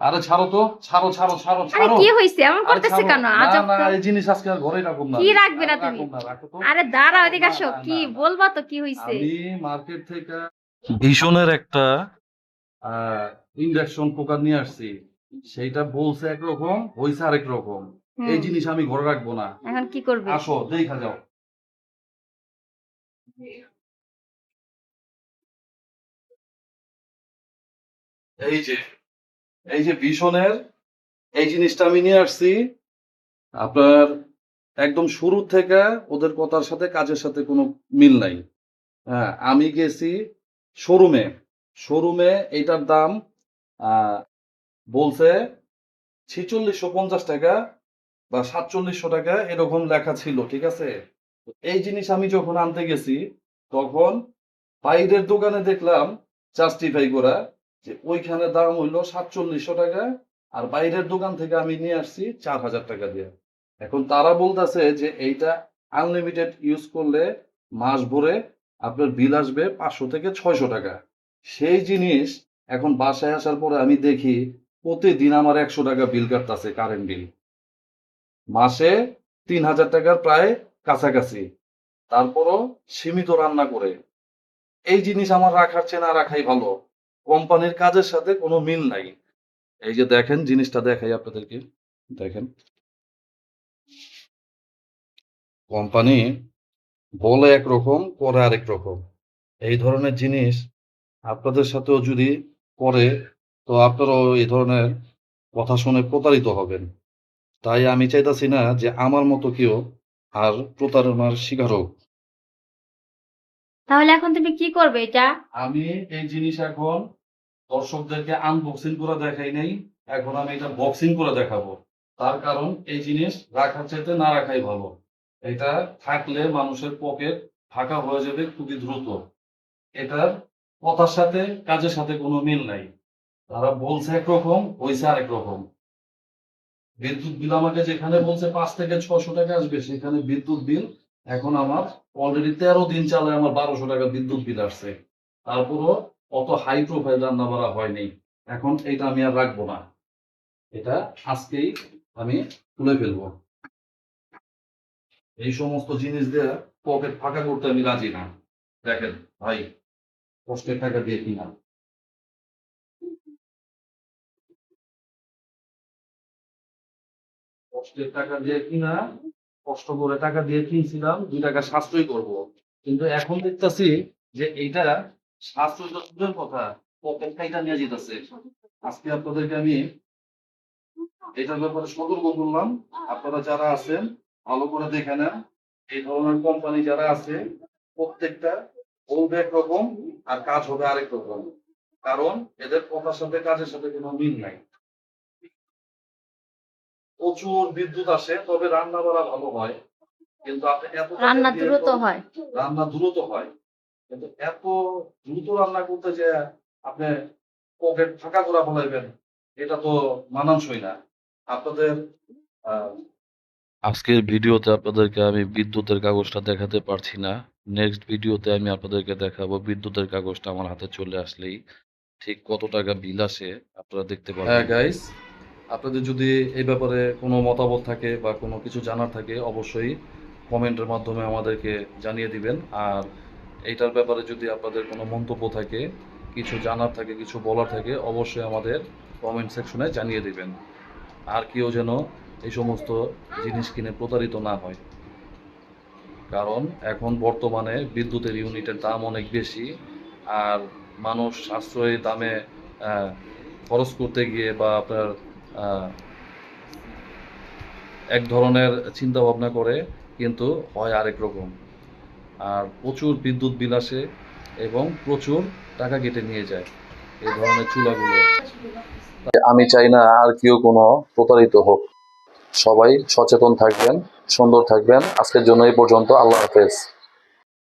আরে ছাড়ো তো, ছাড়ো ছাড়ো ছাড়ো আরে ছাড়ো। কি হইছে এমন আরে করতেছে ছাড়ো কেন? না, আজব না তো। এই জিনিস আজকে আর ঘরে রাখুন না। কি রাখবে না তুমি? রাখুন না, রাখো তো। আরে দাঁড়াও, এদিকে না আসো। না কি না না, বলবা তো কি হইছে? আমি মার্কেট থেকে ভীষণের একটা ইন্ডাকশন কুকার নিয়ে আসছি। সেইটা বলছে একরকম, হইছে আরেক রকম। এই হুম, জিনিস আমি ঘরে রাখবো না। এখন কি করবে? আসো দেখা যাও। এই যে, এই যে ভীষণের এই জিনিসটা আমি নিয়ে আসছি। আপনার একদম শুরু থেকে ওদের কথার সাথে কাজের সাথে কোনো মিল নাই। হ্যাঁ, আমি গেছি শোরুমে। শোরুমে এইটার দাম আহ, বলছে 4650 টাকা বা 4700 টাকা এরকম লেখা ছিল, ঠিক আছে। তো এই জিনিস আমি যখন আনতে গেছি তখন বাইরের দোকানে দেখলাম জাস্টিফাই করা যে ওইখানে দাম হইলো 4700 টাকা, আর বাইরের দোকান থেকে আমি নিয়ে আসছি 4000 টাকা দিয়ে। এখন তারা বলতেছে যে এইটা আনলিমিটেড ইউজ করলে মাস ভরে আপনার বিল আসবে 500 থেকে 600 টাকা। সেই জিনিস এখন বাসায় আসার পরে আমি দেখি প্রতিদিন আমার 100 টাকা বিল কাটতেছে, কারেন্ট বিল। মাসে 3000 টাকার প্রায় কাছাকাছি। তারপরও সীমিত রান্না করে। এই জিনিস আমার রাখার চেয়ে না রাখাই ভালো। কোম্পানির কাজের সাথে কোনো মিল নাই। এই যে দেখেন, জিনিসটা দেখাই আপনাদেরকে। দেখেন, কোম্পানি বলে একরকম, করে আরেক রকম। এই ধরনের জিনিস আপনাদের সাথেও যদি করে, তো আপনারাও এই ধরনের কথা শুনে প্রতারিত হবেন। তাই আমি চাইতাছি না যে আমার মতো কেউ আর প্রতারণার শিকার হোক। তাহলে এখন তুমি কি করবে এটা? আমি এই জিনিস এখন দর্শকদেরকে আনবক্সিং করে দেখাই নাই, এখন আমি এটা বক্সিং করে দেখাবো। তার কারণ এই জিনিস রাখার চাইতে না রাখাই ভালো। এটা থাকলে মানুষের পকেট ফাঁকা হয়ে যাবে খুবই দ্রুত। এটার কথার সাথে কাজের সাথে কোনো মিল নাই। তারা বলছে একরকম, হইছে আরেক রকম। বিদ্যুৎ বিল আমাকে যেখানে বলছে 5 থেকে 600 টাকা আসবে, সেখানে বিদ্যুৎ বিল এখন আমার অলরেডি 13 দিন চালায় আমার 1200 টাকা বিদ্যুৎ বিল আসছে। তারপরও অত হাই প্রোফাইল রান্না বাড়া হয়নি। এখন এটা আমি আর রাখবো না। এটা আজকেই আমি তুলে ফেলবো। এই সমস্ত জিনিস দিয়ে পকেট ফাঁকা করতে আমি রাজি না। দেখেন ভাই, কষ্টের টাকা দিয়ে কিনা, কষ্টের টাকা দিয়ে কিনা, কষ্ট করে টাকা দিয়ে কিনছিলাম 2 টাকা সাশ্রয় করব। কিন্তু এখন দেখতাছি যে এইটা সাশ্রয় তো দূরের কথা, পকেট খাইটা নিয়ে যেতেছে। আজকে আপনাদেরকে আমি এটার ব্যাপারে সতর্ক করলাম। আপনারা যারা আছেন ভালো করে দেখে নেন। এই ধরনের কোম্পানি যারা আছে প্রত্যেকটা বলবে একরকম আর কাজ হবে আরেক রকম। কারণ এদের কথার সাথে কাজের সাথে কোনো মিল নাই। প্রচুর বিদ্যুৎ আসে, তবে রান্না বাড়া ভালো হয়। কিন্তু আপনি এত টাকা রান্না দিয়ে দ্রুত হয়। রান্না দ্রুত হয়, কিন্তু এত দ্রুত রান্না করতে যে আপনি পকেট ফাঁকা করে ফেলাইবেন, এটা তো মানানসই না। আপনাদের আজকের ভিডিওতে আপনাদেরকে আমি বিদ্যুতের কাগজটা দেখাতে পারছি না। নেক্সট ভিডিওতে আমি আপনাদেরকে দেখাবো বিদ্যুতের কাগজটা আমার হাতে চলে আসলেই ঠিক কত টাকা বিল আসে আপনারা দেখতে পারবেন। হ্যাঁ গাইস, আপনাদের যদি এই ব্যাপারে কোনো মতামত থাকে বা কোনো কিছু জানার থাকে, অবশ্যই কমেন্টের মাধ্যমে আমাদেরকে জানিয়ে দিবেন। আর এইটার ব্যাপারে যদি আপনাদের কোনো মন্তব্য থাকে, কিছু জানার থাকে, কিছু বলার থাকে, অবশ্যই আমাদের কমেন্ট সেকশনে জানিয়ে দিবেন। আর কেউ যেন এই সমস্ত জিনিস কিনে প্রতারিত না হয়। কারণ এখন বর্তমানে বিদ্যুতের ইউনিটের দাম অনেক বেশি। আর মানুষ সাশ্রয়ী দামে আহ, খরচ করতে গিয়ে বা আপনার আহ, এক ধরনের চিন্তা ভাবনা করে, কিন্তু হয় আরেক রকম। আর প্রচুর বিদ্যুৎ বিল আসে এবং প্রচুর টাকা কেটে নিয়ে যায় এই ধরনের চুলাগুলো। আমি চাই না আর কেউ কোনো প্রতারিত হোক। সবাই সচেতন থাকবেন, সুন্দর থাকবেন। আজকের জন্য এই পর্যন্ত। আল্লাহ হাফেজ।